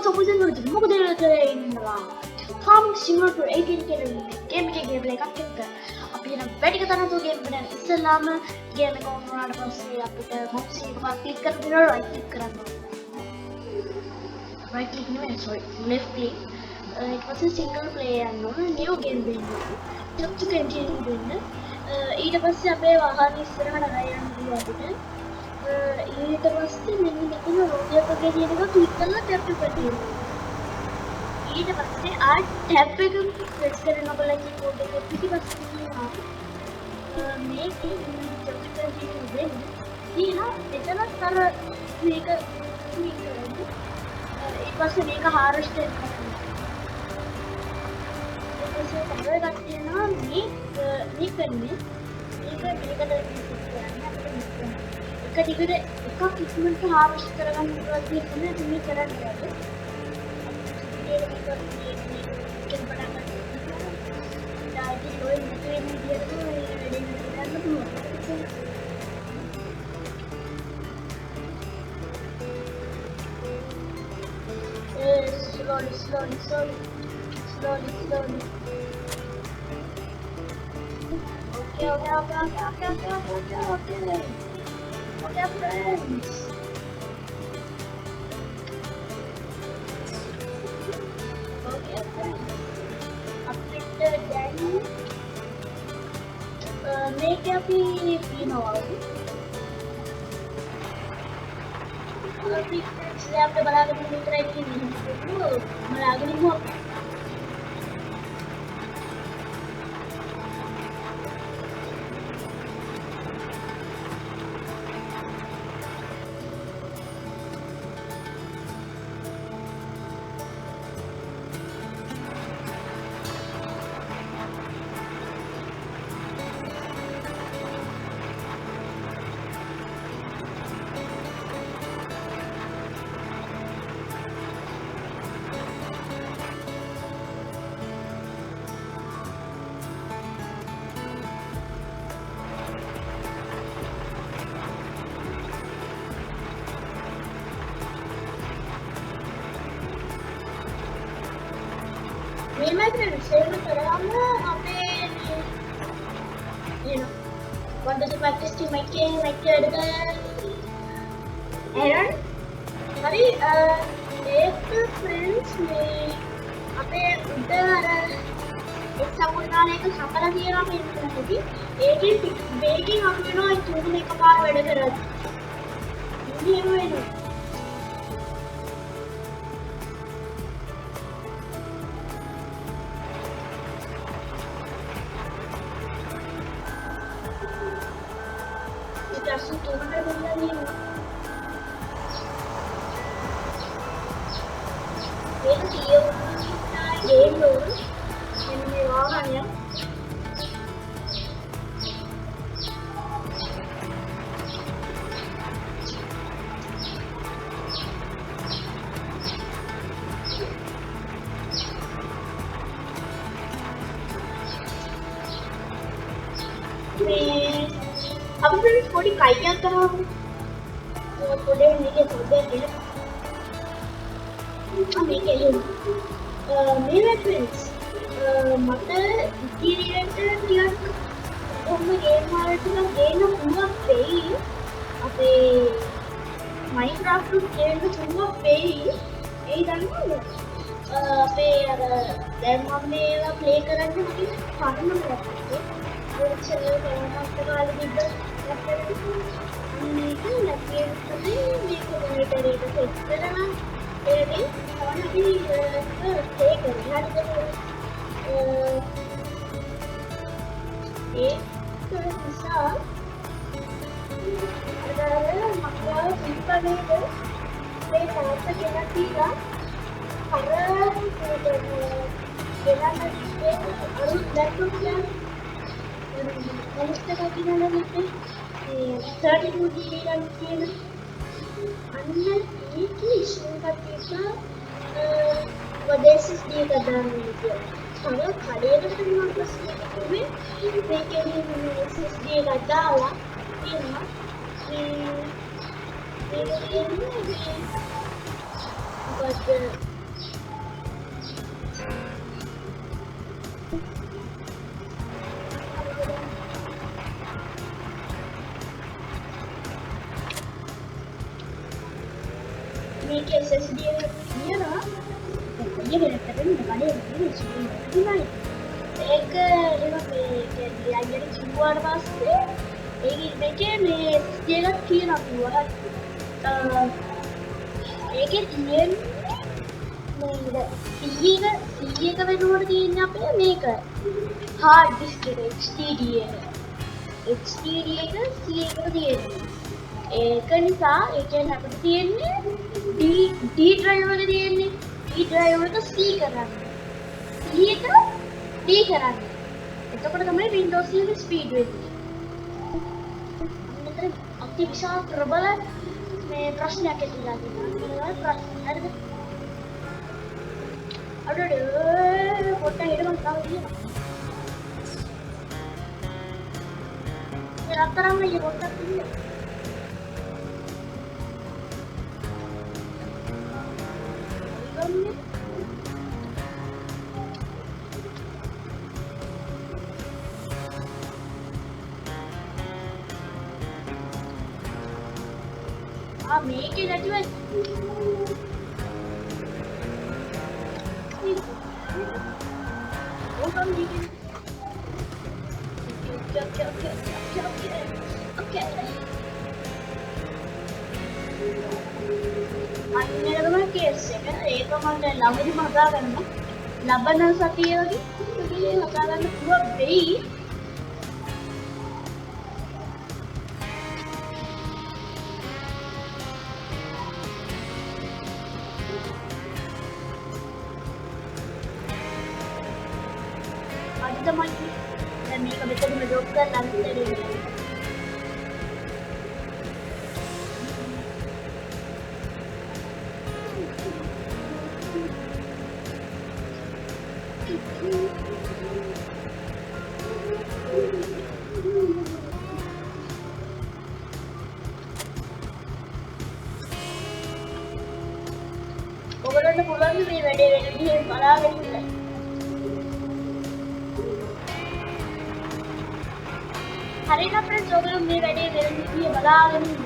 정보센 소리 들먹고 들려 있는가? Farming Simulator 18 කියන game එකේ game එකක් එක්ක අපි නම් වැඩි කතාන තෝ ගේම් එක දැන් ඉස්සෙල්ලාම ගේම් එක ඔන් වුණාට පස්සේ අපිට මොක්ස් එක පාස් ක්ලික් කරලා දෙනවා රයිට් ක්ලික් කරන්න right click නෙවෙයි sorry left click ඊට පස්සේ single player යන්න ඕන new game දෙන්න click to continue දෙන්න ඊට පස්සේ අපේ වාහන ඉස්සරහට අරගෙන යන්න අපිට ඊට පස්සේ මෙන්න මෙතන රෝඩ් එකේ තියෙන එක ක්ලික් කරලා tap එක තියෙනවා ඊට පස්සේ ආ ටැබ් එක ප්‍රෙස් කරන ඔයගොල්ලෝ කීබෝඩ් එකේ පිටිපස්සේ තියෙනවා මේකේ චොක්ලට් කියන දෙන්න ඊළඟ මෙතනත් අර මේක ක්ලික් කරන්න ඊට පස්සේ මේක හාර්වෙස්ට් කරන්න ඊට පස්සේ කවර එකක් තියෙනවා මේක කරන්නේ මේකට කරන්න අපිට එක දිගට එකක් ඉක්මනට හාර්වෙස්ට් කරගන්න පුළුවන් කියන එක මේ කරන්නේ slowly. Okay, friends. මේක අපි පිනවලු අපි ස්ලෑබ් එක බලාගෙන විතරයි තියෙන්නේ බලාගෙන ඉමු my friends, save කරාම අපේ want to practice to make it Aaron hari ඒක friends මේ අපේ උඩ අර එක්සම්පුල්නාන එක සම්බන්ධ තියෙනවා මේ ඉන්නකදී ඒකේ බේකින් අපි වෙනවා ඒ තුන එකපාර වැඩ කරද්දි ඉන්නේ වෙනවා अब फ्रेंड्स थोड़ी काइयां करा थोड़े नीचे थोड़े हैं මේකේ මේ फ्रेंड्स මට ඉන්ටීරියර් ටිකක් කොහොම ගේම් වලට ගේන්න පුළුවන් වෙයි අපේ මයින්ක්‍රාෆ්ට් ගේන්න පුළුවන් වෙයි ඒ දන්නවද අපේ අර දැන් මම මේවා ප්ලේ කරන්නේ මගේ පරණ ප්‍රොජෙක්ට් එක channel එකකට කාලෙ තිබ්බ මේක ලැබියෙන් තමයි මේක මොනිටර් එක සෙට් කරලා ඒකෙන් තමයි අපි ප්ලේ කරන්නේ හරිද ඒක නිසා අර මක්වාව පිටපතේද මේ තාත්ත කියලා තියලා අර දෙලන්න අරුත් දැක්කම Alista kakinala natin 32 GB lang yan anna iki sunga kita SSD ka dami niya para khalena kanna kasme මේකේ SSD එක දාලා තියෙනවා මේ මේක SSD එක කියනවා කොයි වෙලකටද මේ කඩේ තියෙන්නේ ඒක එහෙම මේ කියන්නේ අයියට කිව්වාට පස්සේ මේකේ මේ SSD එකක් කියනවා කිව්වා ඒකේ තියෙන්නේ නේද C එක වෙනුවට තියෙන්නේ අපේ මේක hard disk එක HDD එක C එකට තියෙන්නේ ඒක නිසා ඒ කියන්නේ අපිට තියෙන්නේ D drive එක තියෙන්නේ D drive එක C කරන්න C එක D කරන්න එතකොට තමයි Windows එකේ ස්පීඩ් වෙන්නේ මෙතන අතිවිශාල ප්‍රබල මේ ප්‍රශ්නයක් ඇතිලා තියෙනවා ප්‍රශ්න හරිද අඩඩ පොට්ට හිටම තව තියෙනවා ඒ රත්තරන් මේ පොට්ටක් තියෙනවා මේකේ නැතිව Okay. අන්නේකම කේස් එක ඒක මම ළඟදි මතා ගන්න ලබන සතිය වගේ මතා ගන්න පුළුවන් වෙයි අද තමයි දැන් මේක මෙතන ඩ්‍රොප් කරලා අන්තිමට ඔයගොල්ලන්ට පුළුවන් මේ වැඩේ වෙන විදිහෙන් බලාගෙන ඉන්න. හරියට අපිට ඔයගොල්ලෝ මේ වැඩේ වෙන විදිහ බලාගෙන ඉන්න.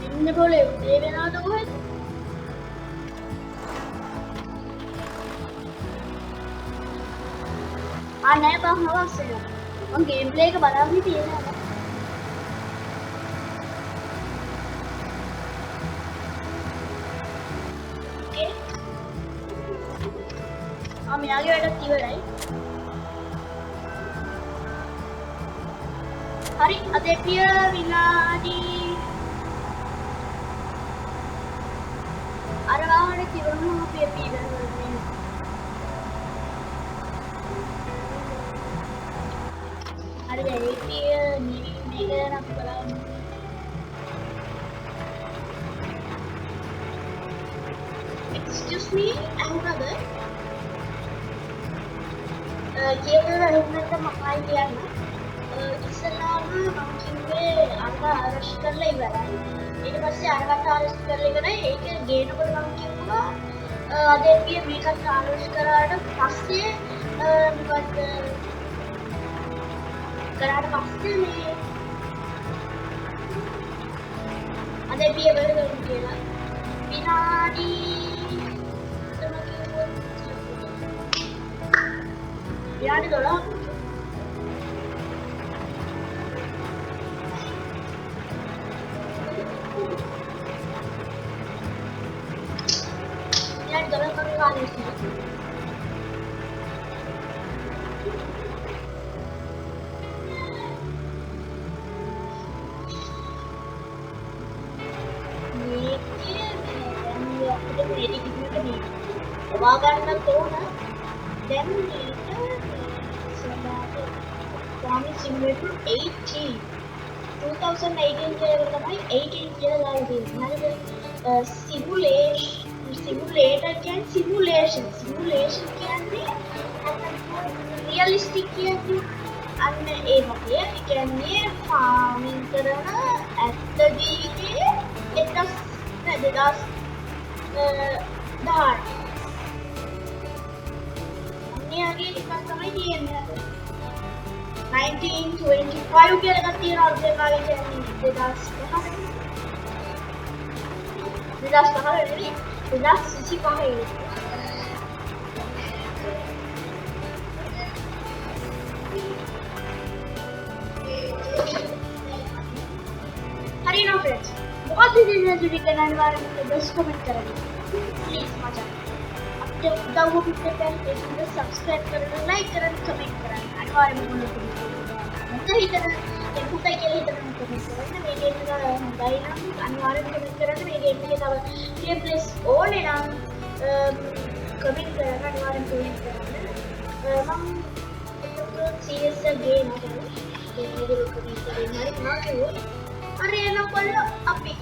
ඉන්න බෝලේ මේ වෙනවද කොහෙද? නෑ බං අවශ්‍ය නෑ. මම ගේම් ප්ලේ එක බලන්න තියෙනවා. ඕකේ. මෙයාගේ වැඩත් ඉවරයි. හරි අද පිය විනාඩි අර ගානේ තිබුණා අපේ පීඩන හරි ඒ පිය මේක ගැන අපි බලමු. 1 Excuse me, අහුනද? කියවලා අහුනද මමයි කියන්න. ඉස්සලාම මම කිව්වේ අර අරෂ් කරලා ඉවරයි. ඊට පස්සේ අරකට අරෂ් කරලා ඉවරයි. ඒක ගේනකොට මම කිව්වා අදේපිය මේකත් අරෂ් කරාට පස්සේ මොකද කරාට පස්සේ මේ අදේපිය වල කියලා විනාඩි විනාඩි 12 ගන්න තෝරන දැන් මේක Simulator 18 2018 කියලා තමයි 18 කියලා දාලා තියෙන්නේ. හරිද? simulator කියන්නේ simulation කියන්නේ realistic කියන්නේ අන්න ඒ වගේ. ඒ කියන්නේ farming කරන ඇත්ත ජීවිතයේ 2018 මෙයාගේ ටිකක් තමයි තියෙන්නේ. 1925 කියලා එකක් තියෙනවා අර්ධකාලේ කියන්නේ 2005 නෙවෙයි 2025. හරි නෝ ෆ්‍රෙන්ඩ්ස්. මොකද ඉතින් ජුඩි කනන් වාරේ බස් කමෙන්ට් කරන්න. ප්ලීස් මචං. අපිට උදව් පිටපැන් එකෙන් සබ්ස්ක්‍රයිබ් කරන්න, ලයික් කරන්න, කමෙන්ට් කරන්න. අනිවාර්යයෙන්ම මොනවද හිතන පුතයි කියලා හිතන කමෙන්ට් කරන්න. මේ ගේම් එක හොඳයි නම් අනිවාර්යයෙන්ම කමෙන්ට් කරන්න. මේ ගේම් එකේ තව ප්ලේ ප්ලේස් ඕනේ නම් කමෙන්ට් කරන්න, අනිවාර්යයෙන්ම කමෙන්ට් කරන්න. මම CS ගේම් එක කමෙන්ට් කරන්න හරි මාකෝ. හරි එනකොට අපි